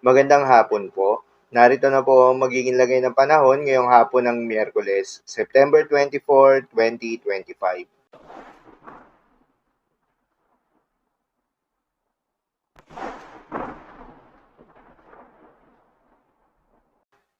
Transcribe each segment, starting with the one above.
Magandang hapon po. Narito na po ang magiging lagay ng panahon ngayong hapon ng Miyerkules, September 24, 2025.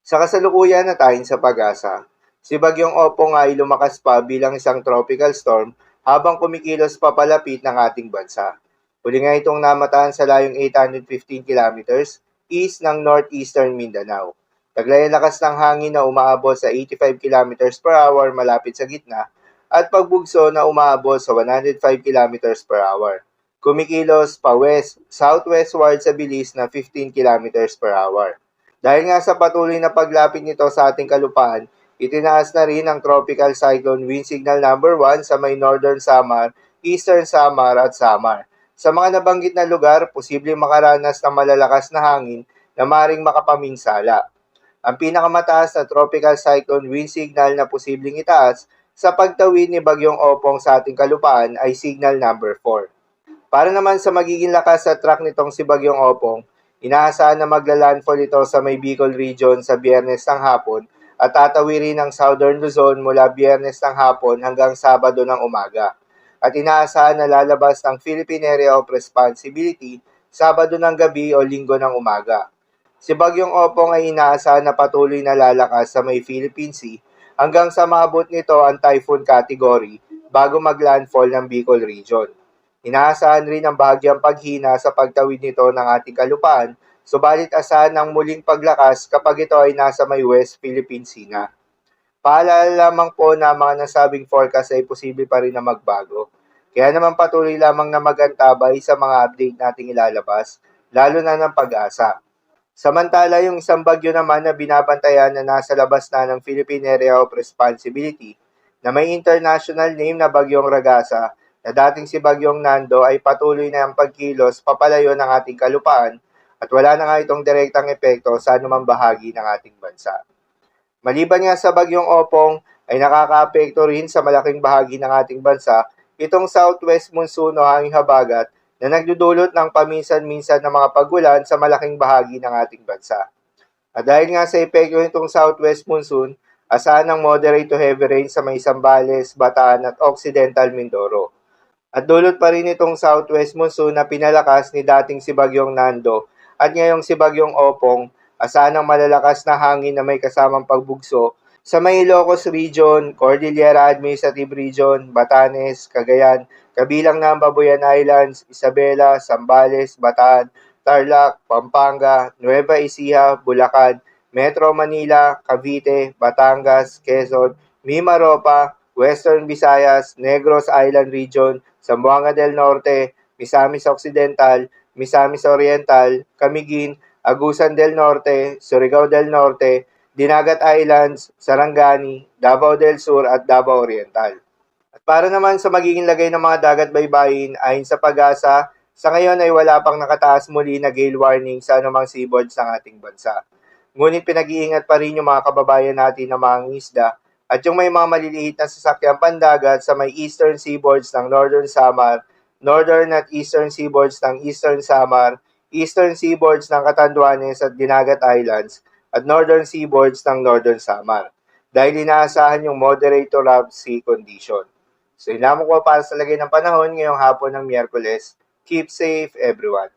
Sa kasalukuyan na tayo sa pag-asa, si Bagyong Opong ay lumakas pa bilang isang tropical storm habang kumikilos papalapit ng ating bansa. Huli nga itong namataan sa layong 815 kilometers east ng northeastern Mindanao. Taglay ang lakas ng hangin na umaabot sa 85 kilometers per hour malapit sa gitna at pagbugso na umaabot sa 105 kilometers per hour. Kumikilos pa west, southwestward sa bilis na 15 kilometers per hour. Dahil nga sa patuloy na paglapit nito sa ating kalupaan, itinaas na rin ang Tropical Cyclone Wind Signal number 1 sa may Northern Samar, Eastern Samar at Samar. Sa mga nabanggit na lugar, posibleng makaranas ng malalakas na hangin na maring makapaminsala. Ang pinakamataas na Tropical Cyclone Wind Signal na posibleng itaas sa pagtawid ni Bagyong Opong sa ating kalupaan ay Signal number 4. Para naman sa magiging lakas sa track nitong si Bagyong Opong, inaasahan na magla-landfall ito sa may Bicol region sa Biyernes ng hapon at tatawirin ng Southern Luzon mula Biyernes ng hapon hanggang Sabado ng umaga. At inaasahan na lalabas ng Philippine Area of Responsibility Sabado ng gabi o Linggo ng umaga. Si Bagyong Opong ay inaasahan na patuloy na lalakas sa may Philippine Sea hanggang sa maabot nito ang typhoon category bago mag-landfall ng Bicol region. Inaasahan rin ang bahagyang paghina sa pagtawid nito ng ating kalupaan, subalit asahan ng muling paglakas kapag ito ay nasa may West Philippine Sea na. Paalala lamang po na ang mga nasabing forecast ay posible pa rin na magbago. Kaya naman patuloy lamang na magantabay sa mga update nating ilalabas, lalo na ng pag-asa. Samantala, yung isang bagyo naman na binabantayan na nasa labas na ng Philippine Area of Responsibility na may international name na Bagyong Ragasa na dating si Bagyong Nando ay patuloy na ang pagkilos papalayo ng ating kalupaan at wala na nga itong direktang epekto sa anumang bahagi ng ating bansa. Maliban nga sa Bagyong Opong ay nakakaapekto rin sa malaking bahagi ng ating bansa itong southwest monsoon o hanging habagat na nagdudulot ng paminsan-minsan ng mga pagulan sa malaking bahagi ng ating bansa. At dahil nga sa epekto nitong southwest monsoon, asahan ng moderate to heavy rain sa may Zambales, Bataan at Occidental Mindoro. At dulot pa rin itong southwest monsoon na pinalakas ni dating si Bagyong Nando at ngayong si Bagyong Opong, asahan ng malalakas na hangin na may kasamang pagbugso sa may Ilocos Region, Cordillera Administrative Region, Batanes, Cagayan, kabilang na ang Babuyan Islands, Isabela, Zambales, Bataan, Tarlac, Pampanga, Nueva Ecija, Bulacan, Metro Manila, Cavite, Batangas, Quezon, Mimaropa, Western Visayas, Negros Island Region, Zamboanga del Norte, Misamis Occidental, Misamis Oriental, Camiguin, Agusan del Norte, Surigao del Norte, Dinagat Islands, Sarangani, Davao del Sur at Davao Oriental. At para naman sa magiging lagay ng mga dagat baybayin, ayon sa pag-asa, sa ngayon ay wala pang nakataas muli na gale warning sa anumang seaboards ng ating bansa. Ngunit pinag-iingat pa rin yung mga kababayan natin na mga isda at yung may mga maliliit na sasakyang pandagat sa may eastern seaboards ng Northern Samar, northern at eastern seaboards ng Eastern Samar, eastern seaboards ng Catanduanes at Dinagat Islands, at northern seaboards ng Northern Samar. Dahil inaasahan yung moderate to rough sea condition. So, yun lamang po para sa lagay ng panahon ngayong hapon ng Miyerkules. Keep safe, everyone.